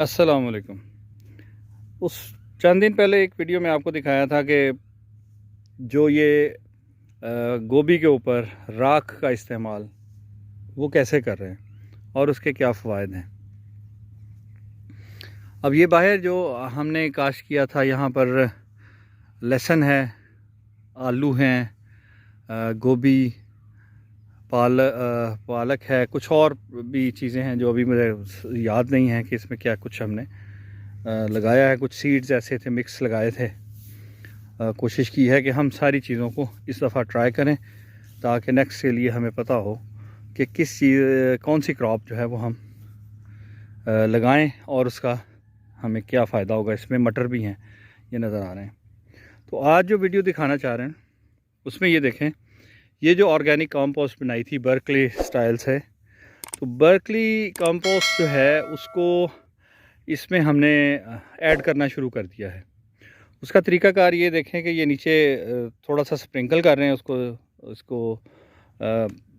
अस्सलाम वालेकुम। उस चंद दिन पहले एक वीडियो में आपको दिखाया था कि जो ये गोभी के ऊपर राख का इस्तेमाल वो कैसे कर रहे हैं और उसके क्या फ़वाइद हैं। अब ये बाहर जो हमने काश्त किया था, यहाँ पर लहसुन है, आलू हैं, गोभी, पालक है, कुछ और भी चीज़ें हैं जो अभी मुझे याद नहीं है कि इसमें क्या कुछ हमने लगाया है। कुछ सीड्स ऐसे थे, मिक्स लगाए थे। कोशिश की है कि हम सारी चीज़ों को इस दफ़ा ट्राई करें ताकि नेक्स्ट के लिए हमें पता हो कि किस चीज़ कौन सी क्रॉप जो है वो हम लगाएं और उसका हमें क्या फ़ायदा होगा। इसमें मटर भी हैं, ये नज़र आ रहे हैं। तो आज जो वीडियो दिखाना चाह रहे हैं उसमें ये देखें, ये जो ऑर्गेनिक कंपोस्ट बनाई थी बर्कली स्टाइल से, तो बर्कली कंपोस्ट जो है उसको इसमें हमने ऐड करना शुरू कर दिया है। उसका तरीकाकार ये देखें कि ये नीचे थोड़ा सा स्प्रिंकल कर रहे हैं उसको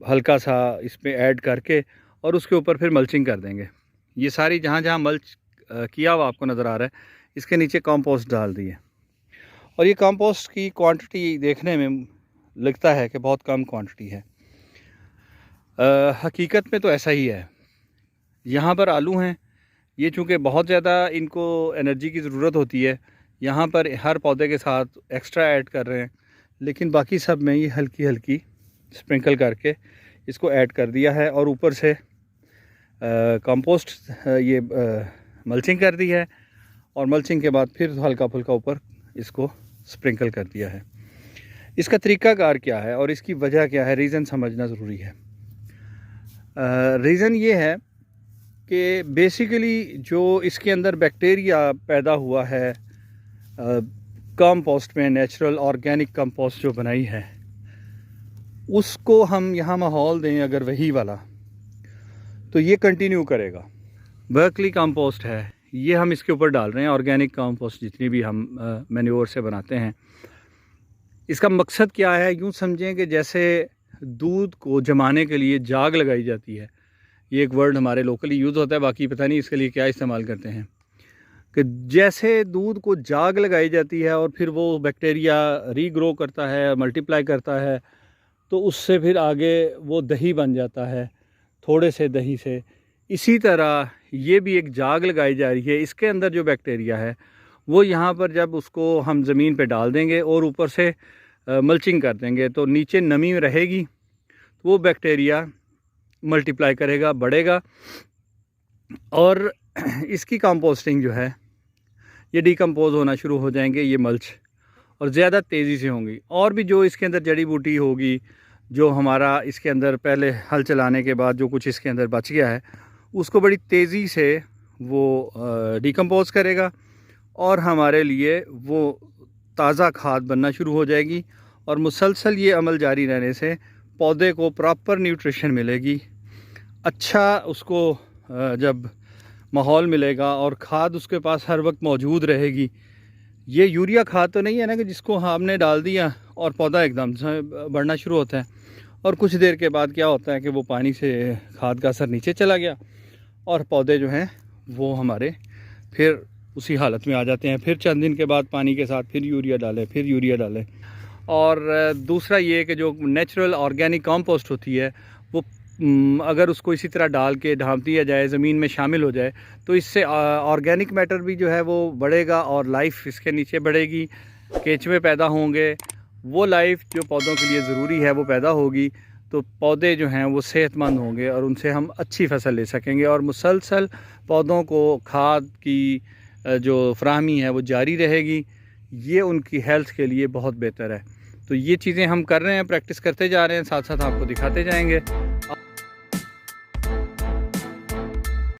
हल्का सा इसमें ऐड करके और उसके ऊपर फिर मल्चिंग कर देंगे। ये सारी जहाँ जहाँ मल्च किया हुआ आपको नज़र आ रहा है, इसके नीचे कंपोस्ट डाल दिए। और ये कंपोस्ट की क्वांटिटी देखने में लगता है कि बहुत कम क्वांटिटी है, हकीकत में तो ऐसा ही है। यहाँ पर आलू हैं, ये चूँकि बहुत ज़्यादा इनको एनर्जी की ज़रूरत होती है, यहाँ पर हर पौधे के साथ एक्स्ट्रा ऐड कर रहे हैं, लेकिन बाकी सब में ये हल्की हल्की स्प्रिंकल करके इसको ऐड कर दिया है और ऊपर से कंपोस्ट ये मल्चिंग कर दी है और मल्चिंग के बाद फिर हल्का फुल्का ऊपर इसको स्प्रिंकल कर दिया है। इसका तरीकाकार क्या है और इसकी वजह क्या है, रीज़न समझना ज़रूरी है। रीज़न ये है कि बेसिकली जो इसके अंदर बैक्टीरिया पैदा हुआ है कंपोस्ट में, नेचुरल ऑर्गेनिक कंपोस्ट जो बनाई है, उसको हम यहाँ माहौल दें अगर वही वाला, तो ये कंटिन्यू करेगा। बर्कली कंपोस्ट है, ये हम इसके ऊपर डाल रहे हैं। ऑर्गेनिक कंपोस्ट जितनी भी हम मैन्योर से बनाते हैं, इसका मकसद क्या है, यूँ समझें कि जैसे दूध को जमाने के लिए जाग लगाई जाती है। ये एक वर्ड हमारे लोकली यूज़ होता है, बाकी पता नहीं इसके लिए क्या इस्तेमाल करते हैं। कि जैसे दूध को जाग लगाई जाती है और फिर वो बैक्टीरिया रीग्रो करता है, मल्टीप्लाई करता है, तो उससे फिर आगे वो दही बन जाता है, थोड़े से दही से। इसी तरह ये भी एक जाग लगाई जा रही है। इसके अंदर जो बैक्टीरिया है वो यहाँ पर जब उसको हम ज़मीन पे डाल देंगे और ऊपर से मल्चिंग कर देंगे, तो नीचे नमी रहेगी, तो वो बैक्टीरिया मल्टीप्लाई करेगा, बढ़ेगा और इसकी कंपोस्टिंग जो है ये डिकम्पोज़ होना शुरू हो जाएंगे ये मल्च, और ज़्यादा तेज़ी से होंगी। और भी जो इसके अंदर जड़ी बूटी होगी, जो हमारा इसके अंदर पहले हल चलाने के बाद जो कुछ इसके अंदर बच गया है, उसको बड़ी तेज़ी से वो डिकम्पोज़ करेगा और हमारे लिए वो ताज़ा खाद बनना शुरू हो जाएगी। और मुसलसल ये अमल जारी रहने से पौधे को प्रॉपर न्यूट्रिशन मिलेगी, अच्छा उसको जब माहौल मिलेगा और खाद उसके पास हर वक्त मौजूद रहेगी। ये यूरिया खाद तो नहीं है ना कि जिसको हमने डाल दिया और पौधा एकदम से बढ़ना शुरू होता है और कुछ देर के बाद क्या होता है कि वो पानी से खाद का असर नीचे चला गया और पौधे जो हैं वो हमारे फिर उसी हालत में आ जाते हैं। फिर चंद दिन के बाद पानी के साथ फिर यूरिया डालें, फिर यूरिया डालें। और दूसरा ये कि जो नेचुरल ऑर्गेनिक कंपोस्ट होती है वो अगर उसको इसी तरह डाल के ढाँप दिया जाए, ज़मीन में शामिल हो जाए, तो इससे ऑर्गेनिक मैटर भी जो है वो बढ़ेगा और लाइफ इसके नीचे बढ़ेगी, केंचुए पैदा होंगे, वो लाइफ जो पौधों के लिए ज़रूरी है वो पैदा होगी। तो पौधे जो हैं वो सेहतमंद होंगे और उनसे हम अच्छी फसल ले सकेंगे और मुसलसल पौधों को खाद की जो फ्राहमी है वो जारी रहेगी। ये उनकी हेल्थ के लिए बहुत बेहतर है। तो ये चीज़ें हम कर रहे हैं, प्रैक्टिस करते जा रहे हैं, साथ साथ आपको दिखाते जाएंगे।